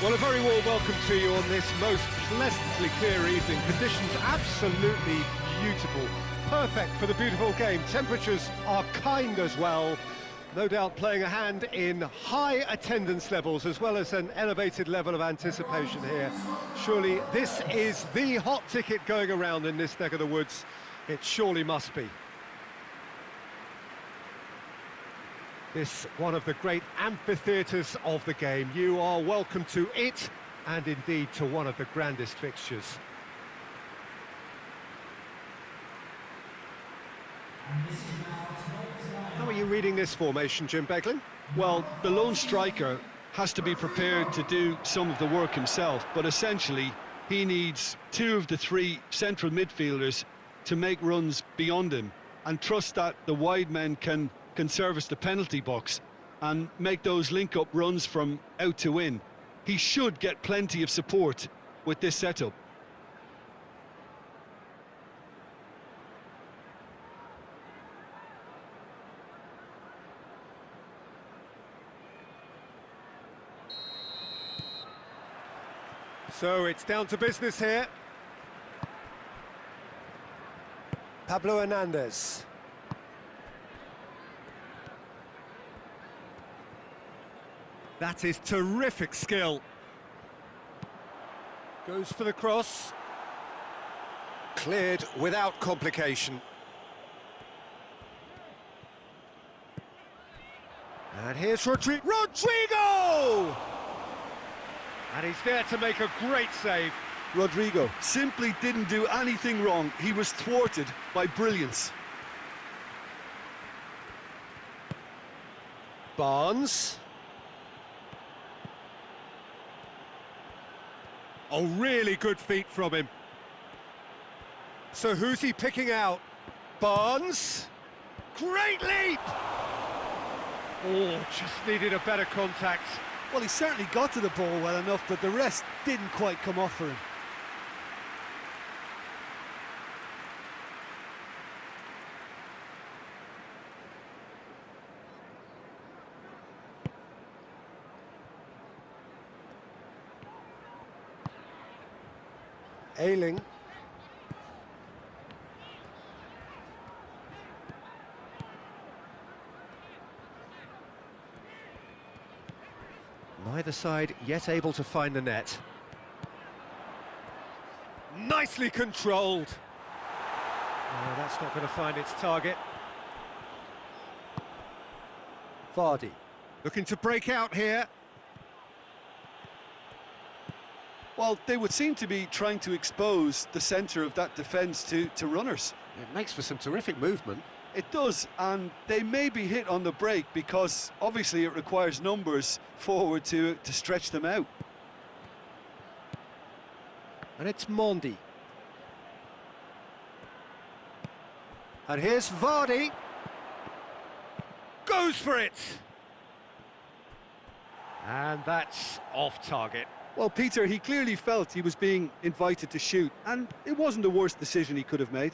Well, a very warm welcome to you on this most pleasantly clear evening. Conditions absolutely beautiful. Perfect for the beautiful game. Temperatures are kind as well. No doubt playing a hand in high attendance levels as well as an elevated level of anticipation here. Surely this is the hot ticket going around in this neck of the woods. It surely must be. This one of the great amphitheatres of the game. You are welcome to it, and indeed to one of the grandest fixtures. How are you reading this formation, Jim Beglin? Well, the lone striker has to be prepared to do some of the work himself, but essentially he needs two of the three central midfielders to make runs beyond him and trust that the wide men can service the penalty box and make those link-up runs from out to in. He should get plenty of support with this setup. So it's down to business here. Pablo Hernandez. That is terrific skill. Goes for the cross. Cleared without complication. And here's Rodrigo! And he's there to make a great save. Rodrigo simply didn't do anything wrong. He was thwarted by brilliance. Barnes. Oh, really good feet from him. So who's he picking out? Barnes. Great leap! Oh, just needed a better contact. Well, he certainly got to the ball well enough, but the rest didn't quite come off for him. Ailing. Neither side yet able to find the net. Nicely controlled. Oh, that's not going to find its target. Vardy looking to break out here. Well, they would seem to be trying to expose the centre of that defence to runners. It makes for some terrific movement. It does, and they may be hit on the break because obviously it requires numbers forward to stretch them out. And it's Mondi. And here's Vardy. Goes for it. And that's off target. Well, Peter, he clearly felt he was being invited to shoot, and it wasn't the worst decision he could have made.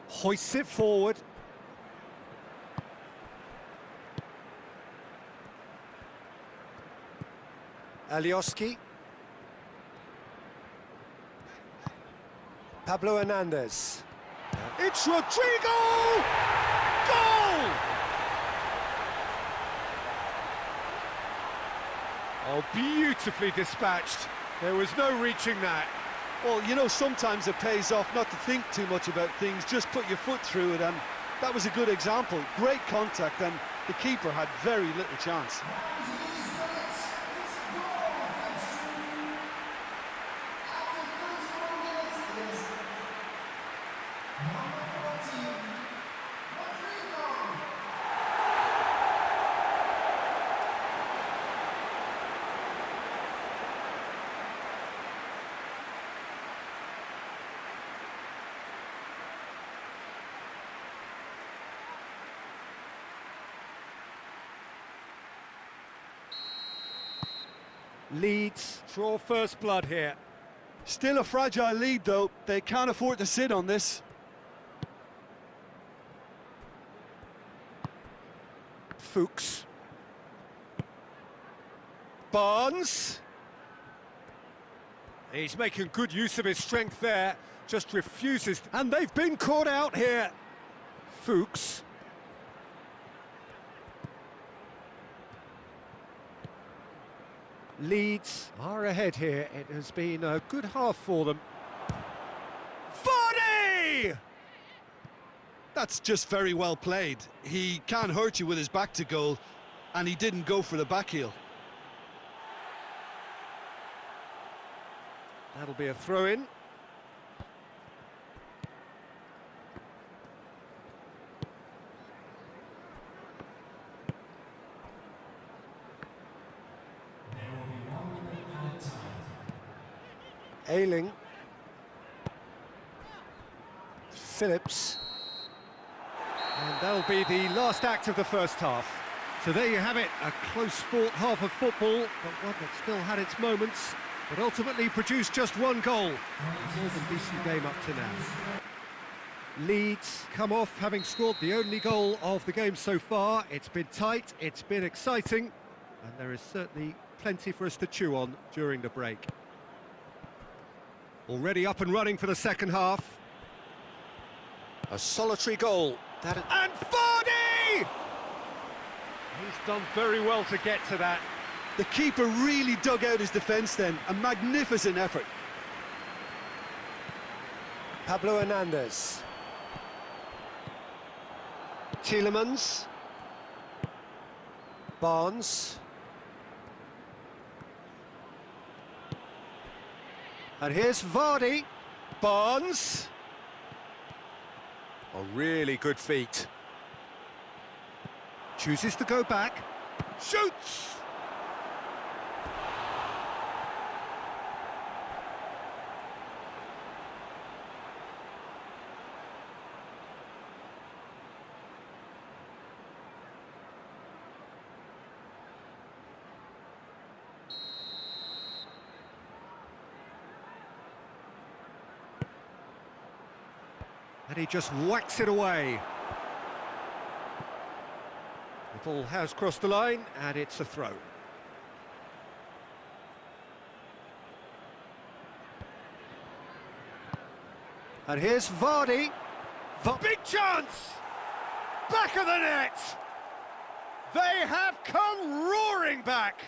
Hoists it forward. Alioski. Pablo Hernandez. It's Rodrigo! Goal! Oh, beautifully dispatched. There was no reaching that. Well, you know, sometimes it pays off not to think too much about things, just put your foot through it, and that was a good example. Great contact, and the keeper had very little chance. Leeds draw first blood here. Still a fragile lead, though. They can't afford to sit on this. Fuchs. Barnes. He's making good use of his strength there, just refuses, and they've been caught out here. Fuchs. Leeds are ahead here. It has been a good half for them. Vardy! That's just very well played. He can't hurt you with his back to goal, and he didn't go for the back heel. That'll be a throw-in. Ayling. Phillips. And that'll be the last act of the first half. So there you have it, a close-fought half of football, but one that still had its moments, but ultimately produced just one goal. It's more than decent game up to now. Leeds come off having scored the only goal of the game so far. It's been tight, it's been exciting, and there is certainly plenty for us to chew on during the break. Already up and running for the second half. A solitary goal. And Vardy! He's done very well to get to that. The keeper really dug out his defence then. A magnificent effort. Pablo Hernandez. Tielemans. Barnes. And here's Vardy. Barnes. A really good feat. Chooses to go back. Shoots! And he just whacks it away. The ball has crossed the line, and it's a throw. And here's Vardy. Big chance! Back of the net! They have come roaring back!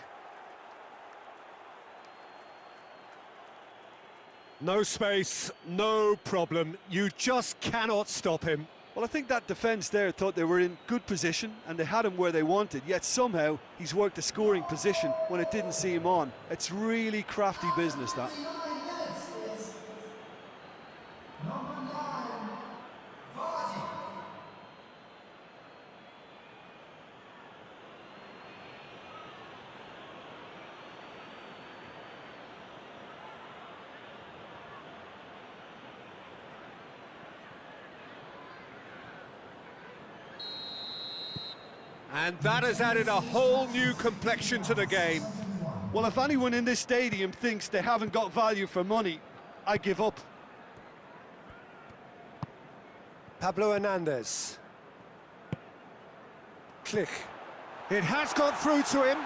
No space, no problem. You just cannot stop him. Well, I think that defence there thought they were in good position and they had him where they wanted, yet somehow he's worked a scoring position when it didn't see him on. It's really crafty business, that. And that has added a whole new complexion to the game. Well, if anyone in this stadium thinks they haven't got value for money, I give up. Pablo Hernandez. Click. It has got through to him.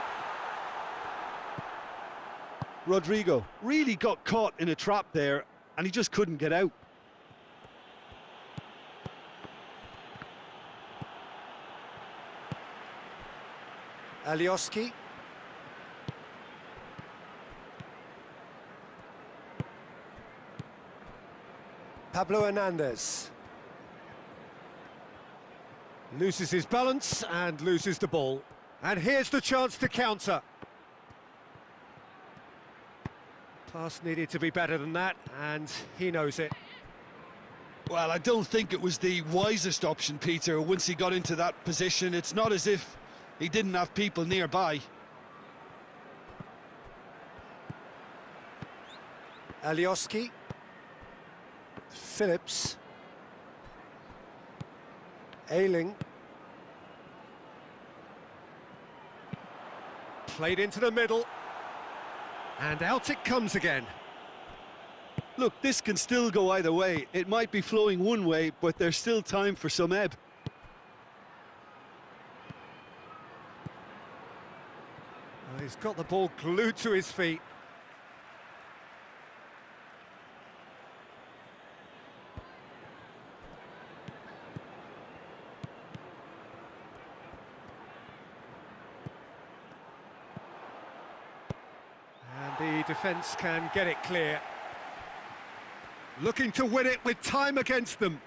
Rodrigo really got caught in a trap there, and he just couldn't get out. Alioski. Pablo Hernandez. Loses his balance and loses the ball. And here's the chance to counter. Pass needed to be better than that, and he knows it. Well, I don't think it was the wisest option, Peter, once he got into that position. It's not as if he didn't have people nearby. Alioski. Phillips. Ayling. Played into the middle. And out it comes again. Look, this can still go either way. It might be flowing one way, but there's still time for some ebb. He's got the ball glued to his feet. And the defence can get it clear. Looking to win it with time against them.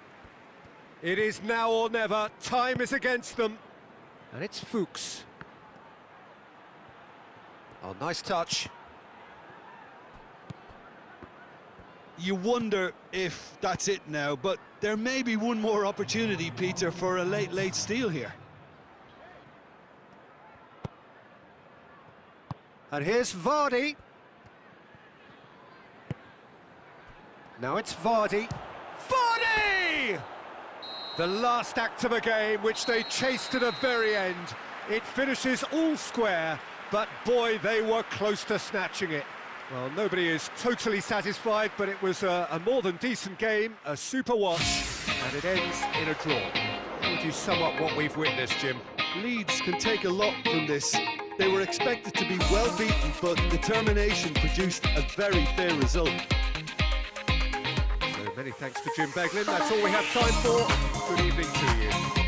It is now or never. Time is against them. And it's Fuchs. Oh, nice touch. You wonder if that's it now, but there may be one more opportunity, Peter, for a late steal here. And here's Vardy. Now it's Vardy. Vardy! The last act of a game, which they chased to the very end. It finishes all square, but boy, they were close to snatching it. Well, nobody is totally satisfied, but it was a more than decent game, a super watch, and it ends in a draw. How would you sum up what we've witnessed, Jim? Leeds can take a lot from this. They were expected to be well beaten, but determination produced a very fair result. So many thanks to Jim Beglin. That's all we have time for. Good evening to you.